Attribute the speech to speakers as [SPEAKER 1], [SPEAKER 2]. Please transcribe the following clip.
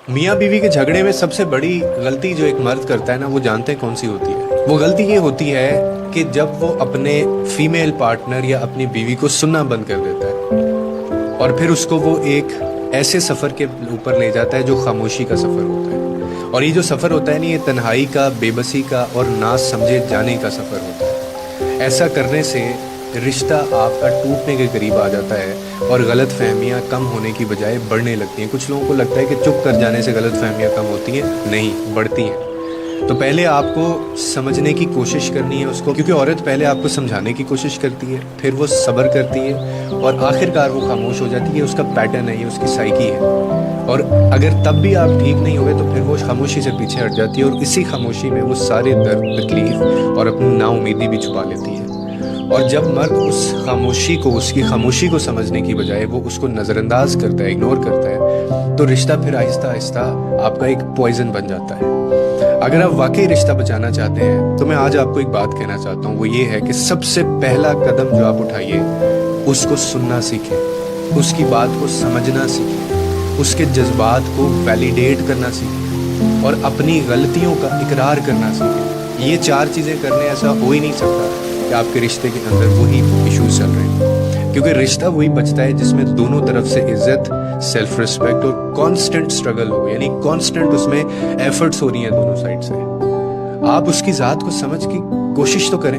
[SPEAKER 1] میاں بیوی کے جھگڑے میں سب سے بڑی غلطی جو ایک مرد کرتا ہے نا، وہ جانتے ہیں کون سی ہوتی ہے؟ وہ غلطی یہ ہوتی ہے کہ جب وہ اپنے فیمیل پارٹنر یا اپنی بیوی کو سننا بند کر دیتا ہے اور پھر اس کو وہ ایک ایسے سفر کے اوپر لے جاتا ہے جو خاموشی کا سفر ہوتا ہے. اور یہ جو سفر ہوتا ہے نا، یہ تنہائی کا، بے بسی کا اور نہ سمجھے جانے کا سفر ہوتا ہے. ایسا کرنے سے رشتہ آپ کا ٹوٹنے کے قریب آ جاتا ہے اور غلط فہمیاں کم ہونے کی بجائے بڑھنے لگتی ہیں. کچھ لوگوں کو لگتا ہے کہ چپ کر جانے سے غلط فہمیاں کم ہوتی ہیں، نہیں، بڑھتی ہیں. تو پہلے آپ کو سمجھنے کی کوشش کرنی ہے اس کو، کیونکہ عورت پہلے آپ کو سمجھانے کی کوشش کرتی ہے، پھر وہ صبر کرتی ہے اور آخر کار وہ خاموش ہو جاتی ہے. اس کا پیٹرن ہے، یہ اس کی سائیکی ہے. اور اگر تب بھی آپ ٹھیک نہیں ہوئے تو پھر وہ خاموشی سے پیچھے ہٹ جاتی ہے اور اسی خاموشی میں وہ سارے درد، تکلیف اور اپنی نا امیدی بھی چھپا لیتی ہے. اور جب مرد اس خاموشی کو، اس کی خاموشی کو سمجھنے کی بجائے وہ اس کو نظر انداز کرتا ہے، اگنور کرتا ہے، تو رشتہ پھر آہستہ آہستہ آپ کا ایک پوائزن بن جاتا ہے. اگر آپ واقعی رشتہ بچانا چاہتے ہیں تو میں آج آپ کو ایک بات کہنا چاہتا ہوں، وہ یہ ہے کہ سب سے پہلا قدم جو آپ اٹھائیے، اس کو سننا سیکھیں، اس کی بات کو سمجھنا سیکھیں، اس کے جذبات کو ویلیڈیٹ کرنا سیکھیں اور اپنی غلطیوں کا اقرار کرنا سیکھیں. یہ چار چیزیں کرنے ایسا ہو ہی نہیں سکتا کہ آپ کے رشتے کے اندر وہی ایشوز چل رہے ہیں. کیونکہ رشتہ وہی بچتا ہے جس میں دونوں طرف سے عزت، سیلف ریسپیکٹ اور کانسٹنٹ سٹرگل ہو، یعنی کانسٹنٹ اس میں ایفرٹس ہو رہی ہیں دونوں سائڈ سے. آپ اس کی ذات کو سمجھ کی کوشش تو کریں.